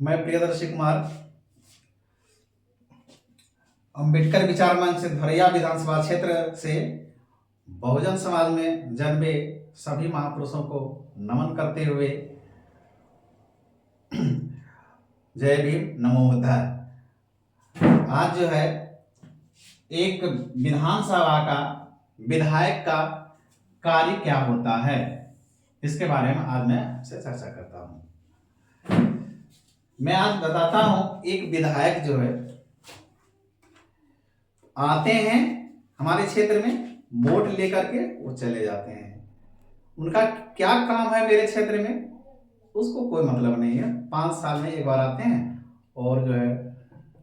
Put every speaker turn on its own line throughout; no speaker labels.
मैं प्रियदर्शी कुमार अंबेडकर विचार मंच से धरैया विधानसभा क्षेत्र से बहुजन समाज में जन्मे सभी महापुरुषों को नमन करते हुए जय भीम नमो बुद्धाय। आज जो है एक विधानसभा का विधायक का कार्य क्या होता है इसके बारे में आज मैं आपसे चर्चा करता हूँ। मैं आज बताता हूँ एक विधायक जो है आते हैं हमारे क्षेत्र में, वोट लेकर के वो चले जाते हैं। उनका क्या काम है मेरे क्षेत्र में उसको कोई मतलब नहीं है। 5 साल में एक बार आते हैं और जो है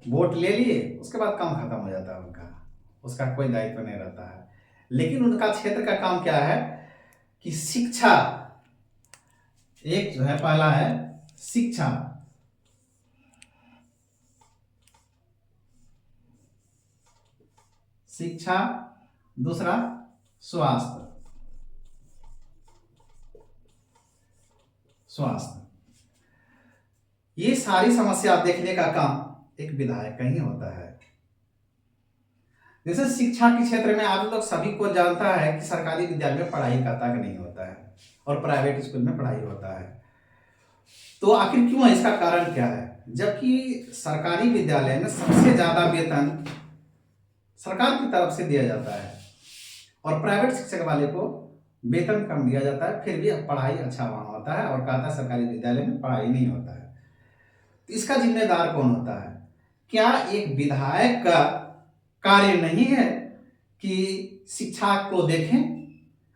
वोट ले लिए, उसके बाद काम खत्म हो जाता है उनका, उसका कोई दायित्व नहीं रहता है। लेकिन उनका क्षेत्र का काम क्या है कि शिक्षा, एक जो है पहला है शिक्षा, शिक्षा, दूसरा स्वास्थ्य, ये सारी समस्या देखने का काम एक विधायक का ही होता है। जैसे शिक्षा के क्षेत्र में आप लोग सभी को जानता है कि सरकारी विद्यालय में पढ़ाई का तक नहीं होता है और प्राइवेट स्कूल में पढ़ाई होता है। तो आखिर क्यों है, इसका कारण क्या है? जबकि सरकारी विद्यालय में सबसे ज्यादा वेतन सरकार की तरफ से दिया जाता है और प्राइवेट शिक्षक वाले को वेतन कम दिया जाता है, फिर भी पढ़ाई अच्छा वहां होता है और कहता है सरकारी विद्यालय में पढ़ाई नहीं होता है। तो इसका जिम्मेदार कौन होता है? क्या एक विधायक का कार्य नहीं है कि शिक्षा को देखें,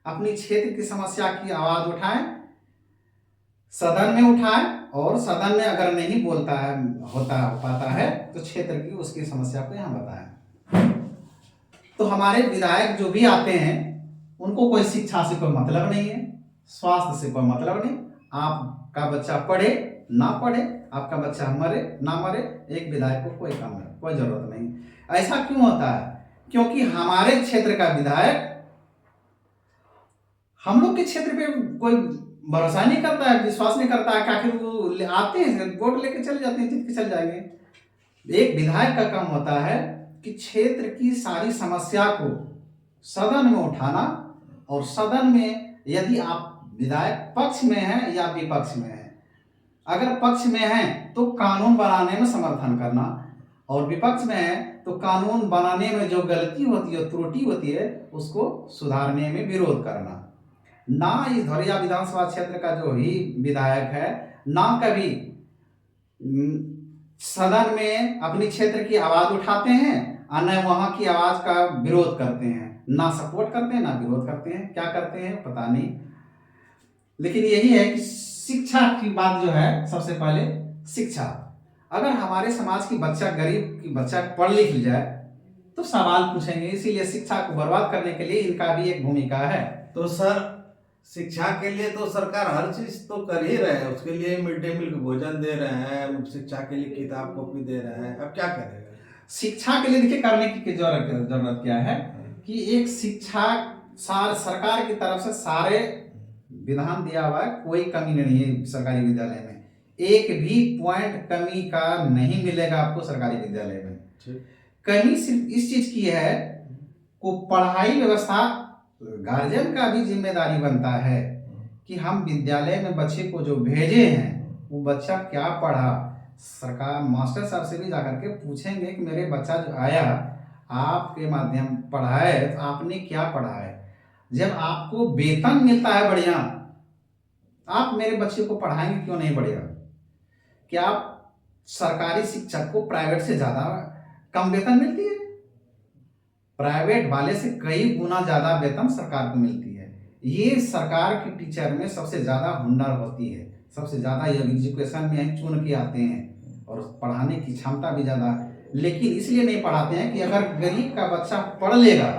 अपनी क्षेत्र की समस्या की आवाज उठाएं, सदन में उठाएं और सदन में अगर नहीं बोलता है हो पाता है तो क्षेत्र की उसकी समस्या को यहाँ बताएं। तो हमारे विधायक जो भी आते हैं उनको कोई शिक्षा से कोई मतलब नहीं है, स्वास्थ्य से कोई मतलब नहीं। आपका बच्चा पढ़े ना पढ़े, आपका बच्चा मरे ना मरे, एक विधायक को कोई काम नहीं, कोई जरूरत नहीं। ऐसा क्यों होता है? क्योंकि हमारे क्षेत्र का विधायक हम लोग के क्षेत्र पे कोई भरोसा नहीं करता है, विश्वास नहीं करता है कि आखिर वो आते हैं वोट लेके चले जाते हैं, जीत के चले जाएंगे। एक विधायक का काम होता है कि क्षेत्र की सारी समस्या को सदन में उठाना और सदन में यदि आप विधायक पक्ष में हैं या विपक्ष में हैं, अगर पक्ष में हैं तो कानून बनाने में समर्थन करना और विपक्ष में है तो कानून बनाने में जो गलती होती है, त्रुटि होती है, उसको सुधारने में विरोध करना। ना इस धरैया विधानसभा क्षेत्र का जो ही विधायक है ना कभी सदन में अपनी क्षेत्र की आवाज उठाते हैं और न वहां की आवाज का विरोध करते हैं, ना सपोर्ट करते हैं ना विरोध करते हैं। क्या करते हैं पता नहीं। लेकिन यही है कि शिक्षा की बात जो है, सबसे पहले शिक्षा। अगर हमारे समाज की बच्चा, गरीब की बच्चा पढ़ लिख जाए तो सवाल पूछेंगे, इसीलिए शिक्षा को बर्बाद करने के लिए इनका भी एक भूमिका है।
तो सर, शिक्षा के लिए तो सरकार हर चीज तो कर ही रहे हैं, उसके लिए मिड डे मील भोजन दे रहे हैं, शिक्षा के लिए किताब कॉपी दे रहे हैं, अब क्या करेगा?
शिक्षा के लिए देखिए करने की जरूरत क्या है कि एक शिक्षा सरकार की तरफ से सारे विधान दिया हुआ है, कोई कमी नहीं है सरकारी विद्यालय में, एक भी पॉइंट कमी का नहीं मिलेगा आपको सरकारी विद्यालय में। कमी सिर्फ इस चीज की है को पढ़ाई व्यवस्था, गार्जियन का भी जिम्मेदारी बनता है कि हम विद्यालय में बच्चे को जो भेजे हैं वो बच्चा क्या पढ़ा। सरकार मास्टर साहब से भी जाकर के पूछेंगे कि मेरे बच्चा जो आया आपके माध्यम पढ़ाए तो आपने क्या पढ़ा है। जब आपको वेतन मिलता है बढ़िया, आप मेरे बच्चे को पढ़ाएंगे क्यों नहीं बढ़िया? क्या आप सरकारी शिक्षक को प्राइवेट से ज्यादा कम वेतन मिलती है? प्राइवेट वाले से कई गुना ज्यादा वेतन सरकार को मिलती है। ये सरकार की टीचर में सबसे ज्यादा हुनर होती है, सबसे ज्यादा एजुकेशन में चुन के आते हैं और पढ़ाने की क्षमता भी ज्यादा, लेकिन इसलिए नहीं पढ़ाते हैं कि अगर गरीब का बच्चा पढ़ लेगा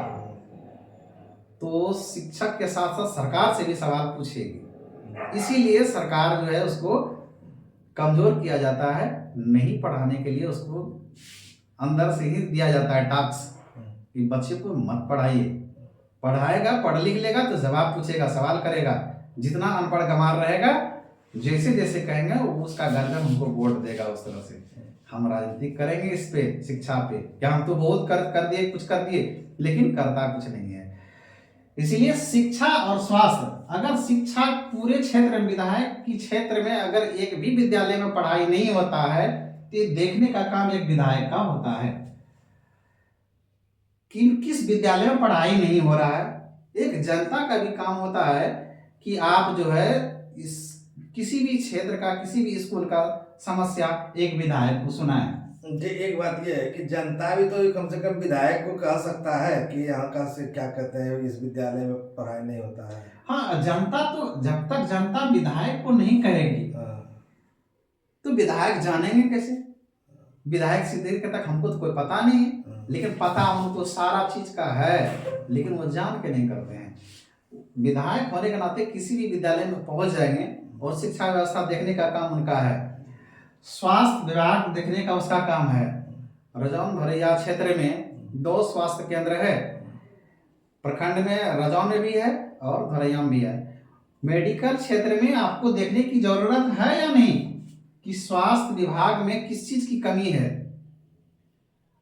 तो शिक्षक के साथ साथ सरकार से भी सवाल पूछेगी। इसीलिए सरकार जो है उसको कमजोर किया जाता है, नहीं पढ़ाने के लिए उसको अंदर से ही दिया जाता है टास्क कि बच्चे को मत पढ़ाइए। पढ़ाएगा, पढ़ लिख लेगा तो जवाब पूछेगा, सवाल करेगा। जितना अनपढ़ गंवार रहेगा, जैसे जैसे कहेंगे उसका गार्जियन हमको वोट देगा उस तरह से। हम राजनीति करेंगे इस पे, शिक्षा पे, क्या हम तो बहुत कर दिए, कुछ कर दिए, लेकिन करता कुछ नहीं है। इसीलिए शिक्षा और स्वास्थ्य, अगर शिक्षा पूरे क्षेत्र में, विधायक की क्षेत्र में अगर एक भी विद्यालय में पढ़ाई नहीं होता है तो ये देखने का काम एक विधायक का होता है कि किस विद्यालय में पढ़ाई नहीं हो रहा है। एक जनता का भी काम होता है कि आप जो है इस किसी भी क्षेत्र का, किसी भी स्कूल का समस्या एक विधायक को सुनाए।
जी, एक बात यह है कि जनता भी तो कम से कम विधायक को कह सकता है कि यहाँ का से क्या कहते हैं, इस विद्यालय में पढ़ाई नहीं होता है।
हाँ, जनता तो जब तक जनता विधायक को नहीं कहेगी तो विधायक जानेंगे कैसे? विधायक से देर तक हमको तो कोई पता नहीं है, लेकिन पता उनको सारा चीज का है, लेकिन वो जान के नहीं करते हैं। विधायक होने के नाते किसी भी विद्यालय में पहुंच जाएंगे और शिक्षा व्यवस्था देखने का काम उनका है, स्वास्थ्य विभाग देखने का उसका काम है। रजौन भरैया क्षेत्र में 2 स्वास्थ्य केंद्र है, प्रखंड में रजौन में भी है और भरैया में भी है। मेडिकल क्षेत्र में आपको देखने की जरूरत है या नहीं कि स्वास्थ्य विभाग में किस चीज की कमी है।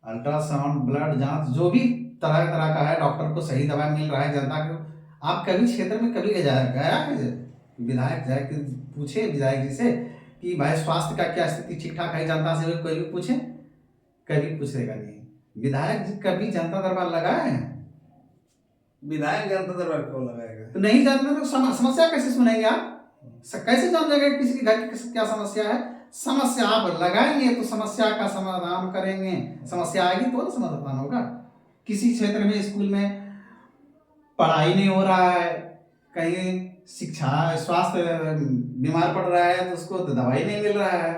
अल्ट्रासाउंड, ब्लड जांच, जो भी तरह तरह का है, डॉक्टर को सही दवा मिल रहा है जनता को। आप कभी क्षेत्र में कभी गया है विधायक जाए कि पूछे विधायक जी से कि भाई स्वास्थ्य का क्या स्थिति ठीक ठाक है, जनता से कोई भी पूछे? कभी पूछेगा नहीं। विधायक जी कभी जनता दरबार लगाए हैं?
विधायक जनता दरबार क्यों लगाएगा?
तो नहीं जानते तो समस्या कैसे सुनेंगे आप? कैसे जान जाएगा किसी के घर की क्या समस्या है? समस्या आप लगाएंगे तो समस्या का समाधान करेंगे, समस्या आएगी तो समाधान होगा। किसी क्षेत्र में स्कूल में पढ़ाई नहीं हो रहा है, कहीं शिक्षा स्वास्थ्य बीमार पड़ रहा है तो उसको दवाई नहीं मिल रहा है,